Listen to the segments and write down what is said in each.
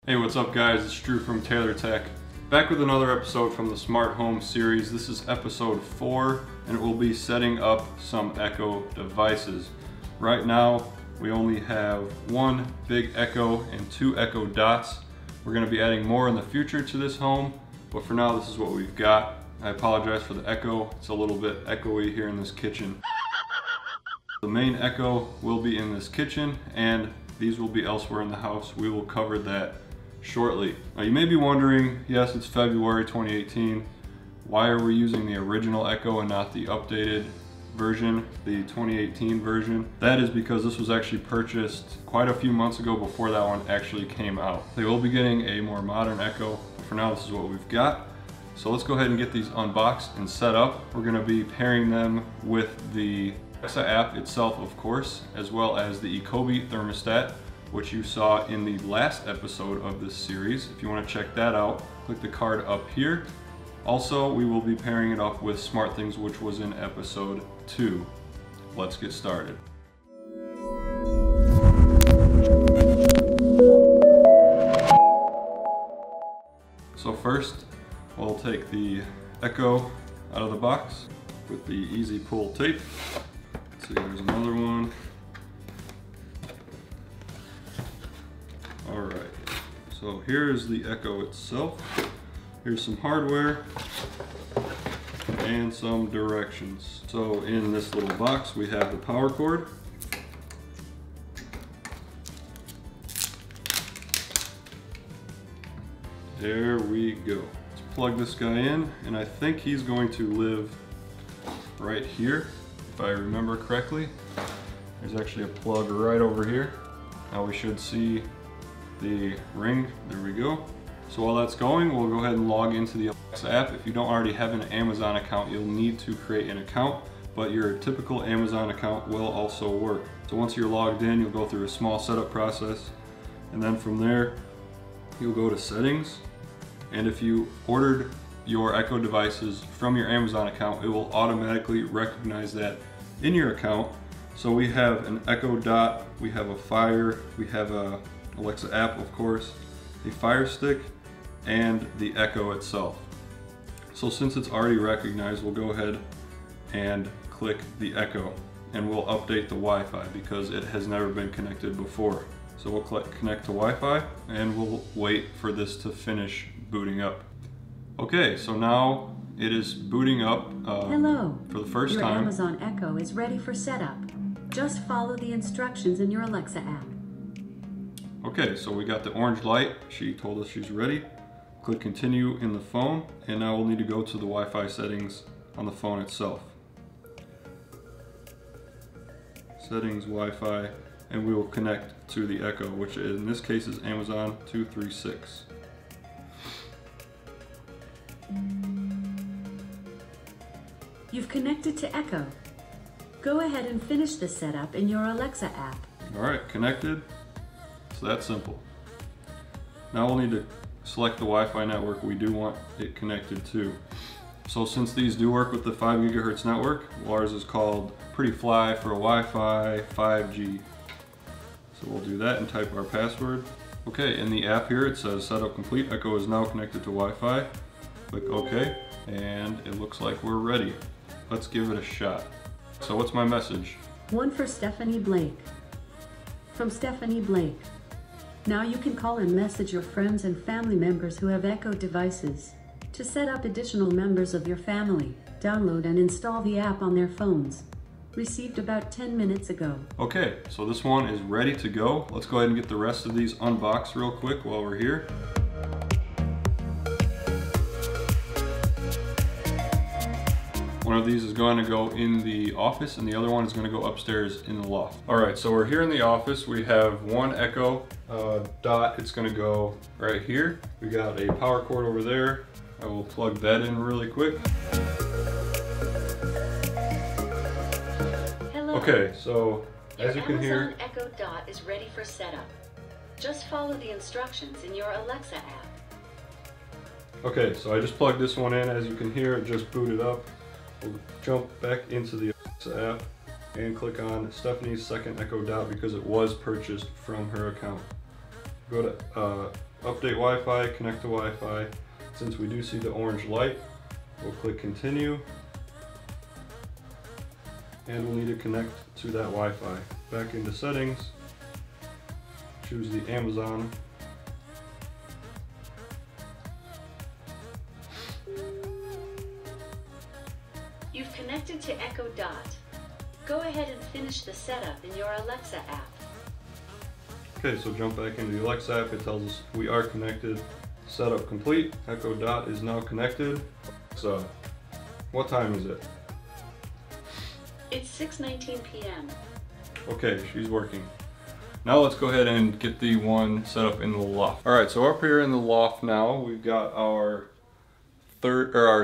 Hey, what's up guys? It's Drew from Taylor Tech. Back with another episode from the Smart Home series. This is episode 4 and it will be setting up some Echo devices. Right now we only have one big Echo and 2 Echo dots. We're going to be adding more in the future to this home, but for now this is what we've got. I apologize for the echo. It's a little bit echoey here in this kitchen. The main Echo will be in this kitchen and these will be elsewhere in the house. We will cover that shortly. Now you may be wondering, yes, it's February 2018. Why are we using the original Echo and not the updated version, the 2018 version? That is because this was actually purchased quite a few months ago before that one actually came out. They will be getting a more modern Echo. For now, this is what we've got. So let's go ahead and get these unboxed and set up. We're going to be pairing them with the Alexa app itself, of course, as well as the ecobee thermostat, which you saw in the last episode of this series. If you want to check that out, click the card up here. Also, we will be pairing it up with SmartThings, which was in episode 2. Let's get started. So first, we'll take the Echo out of the box with the easy pull tape. Let's see, there's another one. Alright, so here's the Echo itself. Here's some hardware and some directions. So in this little box we have the power cord. There we go. Let's plug this guy in, and I think he's going to live right here, if I remember correctly. There's actually a plug right over here. Now we should see the ring. There we go. So while that's going, we'll go ahead and log into the Alexa app. If you don't already have an Amazon account, you'll need to create an account, but your typical Amazon account will also work. So once you're logged in, you'll go through a small setup process, and then from there you'll go to settings. And if you ordered your Echo devices from your Amazon account, it will automatically recognize that in your account. So we have an Echo Dot, we have a Fire, we have a Alexa app, of course, the Fire Stick, and the Echo itself. So since it's already recognized, we'll go ahead and click the Echo, and we'll update the Wi-Fi because it has never been connected before. So we'll click connect to Wi-Fi, and we'll wait for this to finish booting up. Okay, so now it is booting up Hello. For the first Your time. Amazon Echo is ready for setup. Just follow the instructions in your Alexa app. Okay, so we got the orange light. She told us she's ready. Click continue in the phone, and now we'll need to go to the Wi-Fi settings on the phone itself. Settings, Wi-Fi, and we will connect to the Echo, which in this case is Amazon 236. You've connected to Echo. Go ahead and finish the setup in your Alexa app. All right, connected. It's that simple. Now we'll need to select the Wi-Fi network we do want it connected to. So since these do work with the 5 GHz network, ours is called Pretty Fly for Wi-Fi 5G. So we'll do that and type our password. Okay, in the app here it says setup complete. Echo is now connected to Wi-Fi. Click OK, and it looks like we're ready. Let's give it a shot. So what's my message? One for Stephanie Blake. From Stephanie Blake. Now you can call and message your friends and family members who have Echo devices. To set up additional members of your family, download and install the app on their phones. Received about 10 minutes ago. Okay, so this one is ready to go. Let's go ahead and get the rest of these unboxed real quick while we're here. One of these is going to go in the office and the other one is going to go upstairs in the loft. All right, so we're here in the office. We have one Echo Dot. It's going to go right here. We got a power cord over there. I will plug that in really quick. Hello. Okay, so as you can hear, Amazon Echo Dot is ready for setup. Just follow the instructions in your Alexa app. Okay, so I just plugged this one in. As you can hear, it just booted up. We'll jump back into the Alexa app and click on Stephanie's second Echo Dot because it was purchased from her account. Go to Update Wi-Fi, connect to Wi-Fi. Since we do see the orange light, we'll click continue. And we'll need to connect to that Wi-Fi. Back into settings, choose the Amazon. You've connected to Echo Dot. Go ahead and finish the setup in your Alexa app. Okay, so jump back into the Alexa app. It tells us we are connected. Setup complete. Echo Dot is now connected. So, what time is it? It's 6:19 p.m. Okay, she's working. Now let's go ahead and get the one set up in the loft. All right, so up here in the loft now, we've got our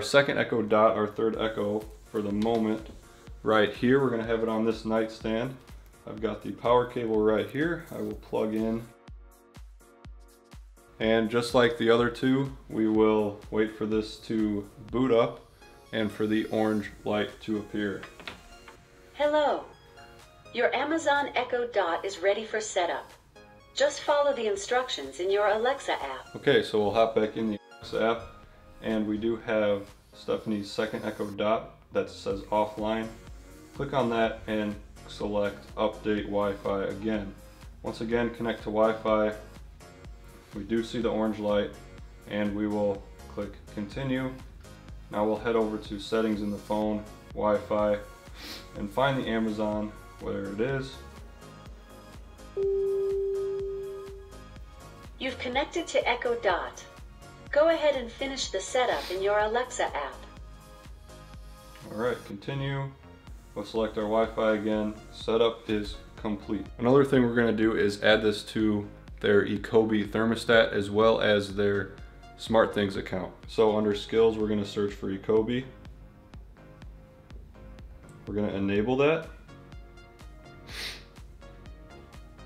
second Echo Dot, our third Echo for the moment. Right here, we're gonna have it on this nightstand. I've got the power cable right here. I will plug in. And just like the other two, we will wait for this to boot up and for the orange light to appear. Hello. Your Amazon Echo Dot is ready for setup. Just follow the instructions in your Alexa app. Okay, so we'll hop back in the Alexa app, and we do have Stephanie's second Echo Dot that says offline. Click on that and select Update Wi-Fi again. Once again, connect to Wi-Fi. We do see the orange light, and we will click Continue. Now we'll head over to Settings in the phone, Wi-Fi, and find the Amazon, where it is. You've connected to Echo Dot. Go ahead and finish the setup in your Alexa app. Alright, continue. We'll select our Wi-Fi again. Setup is complete. Another thing we're going to do is add this to their ecobee thermostat as well as their SmartThings account. So under skills, we're going to search for ecobee. We're going to enable that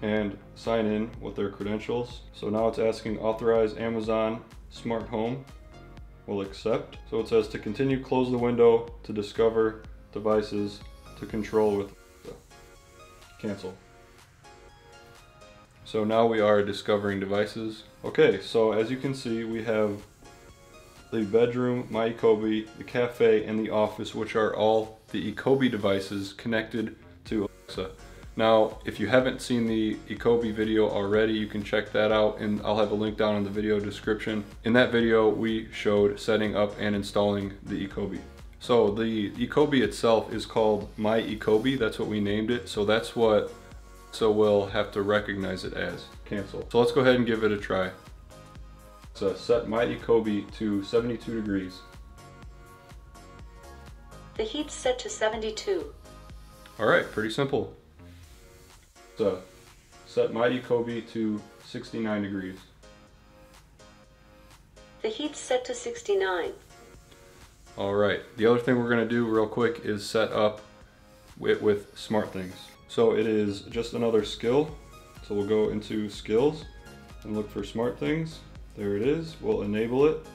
and sign in with their credentials. So now it's asking authorize Amazon Smart Home. We'll accept. So it says to continue, close the window, to discover devices, to control with cancel. So now we are discovering devices. Okay, so as you can see, we have the bedroom, my ecobee, the cafe, and the office, which are all the ecobee devices connected to Alexa. Now, if you haven't seen the ecobee video already, you can check that out, and I'll have a link down in the video description. In that video, we showed setting up and installing the ecobee. So the ecobee itself is called My Ecobee. That's what we named it. So that's what, so we'll have to recognize it as. Cancel. So let's go ahead and give it a try. So set My Ecobee to 72 degrees. The heat's set to 72. All right, pretty simple. So set My Ecobee to 69 degrees. The heat's set to 69. All right, the other thing we're gonna do real quick is set up with SmartThings. So it is just another skill. So we'll go into skills and look for SmartThings. There it is, we'll enable it.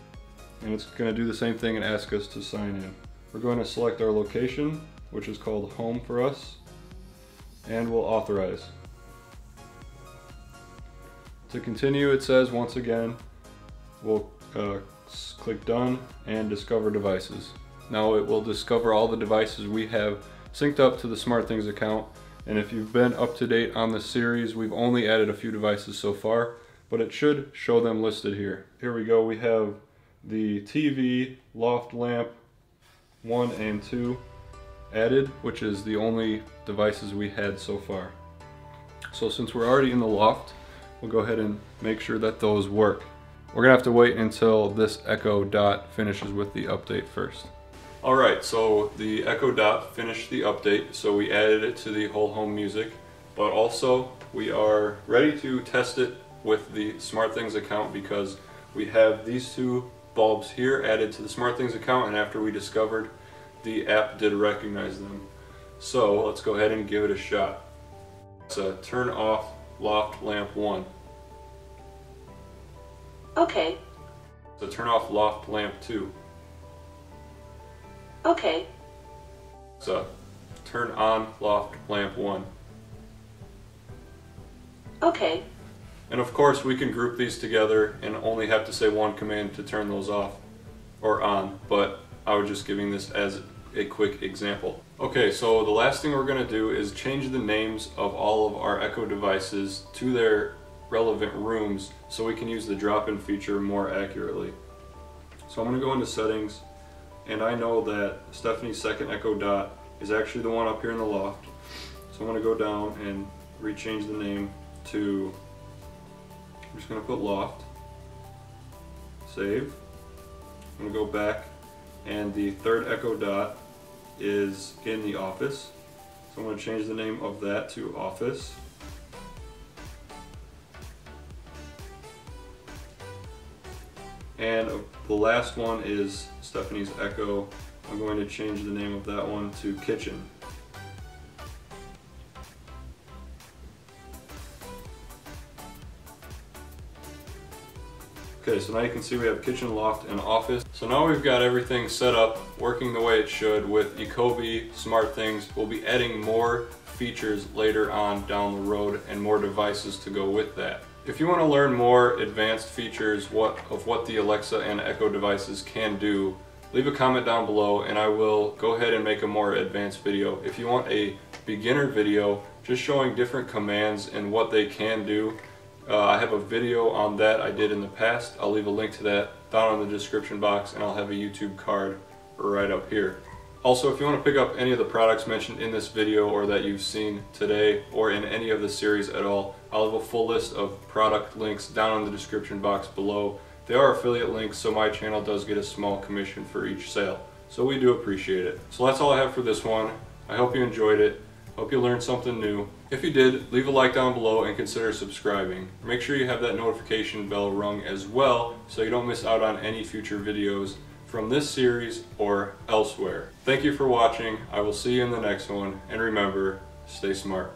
And it's gonna do the same thing and ask us to sign in. We're going to select our location, which is called home for us, and we'll authorize. To continue, it says once again, we'll click done and discover devices. Now it will discover all the devices we have synced up to the SmartThings account, and if you've been up to date on the series, we've only added a few devices so far, but it should show them listed here. Here we go, we have the TV, loft lamp 1 and 2 added, which is the only devices we had so far. So since we're already in the loft, we'll go ahead and make sure that those work. We're gonna have to wait until this Echo Dot finishes with the update first. All right, so the Echo Dot finished the update, so we added it to the whole home music, but also we are ready to test it with the SmartThings account because we have these two bulbs here added to the SmartThings account, and after we discovered the app did recognize them. So let's go ahead and give it a shot. So turn off loft lamp 1. Okay. So turn off loft lamp 2. Okay. So turn on loft lamp 1. Okay. And of course we can group these together and only have to say one command to turn those off or on, but I was just giving this as a quick example. Okay, so the last thing we're going to do is change the names of all of our Echo devices to their relevant rooms so we can use the drop-in feature more accurately. So I'm going to go into settings, and I know that Stephanie's second Echo Dot is actually the one up here in the loft. So I'm going to go down and rechange the name to, I'm just going to put loft, save. I'm going to go back, and the third Echo Dot is in the office. So I'm going to change the name of that to office. And the last one is Stephanie's Echo. I'm going to change the name of that one to kitchen. Okay, so now you can see we have kitchen, loft, and office. So now we've got everything set up, working the way it should with ecobee, SmartThings. We'll be adding more features later on down the road and more devices to go with that. If you want to learn more advanced features of what the Alexa and Echo devices can do, leave a comment down below and I will go ahead and make a more advanced video. If you want a beginner video just showing different commands and what they can do, I have a video on that I did in the past. I'll leave a link to that down in the description box, and I'll have a YouTube card right up here. Also, if you want to pick up any of the products mentioned in this video or that you've seen today or in any of the series at all, I'll have a full list of product links down in the description box below. They are affiliate links, so my channel does get a small commission for each sale. So we do appreciate it. So that's all I have for this one. I hope you enjoyed it. Hope you learned something new. If you did, leave a like down below and consider subscribing. Make sure you have that notification bell rung as well so you don't miss out on any future videos from this series or elsewhere. Thank you for watching. I will see you in the next one, and remember, stay smart.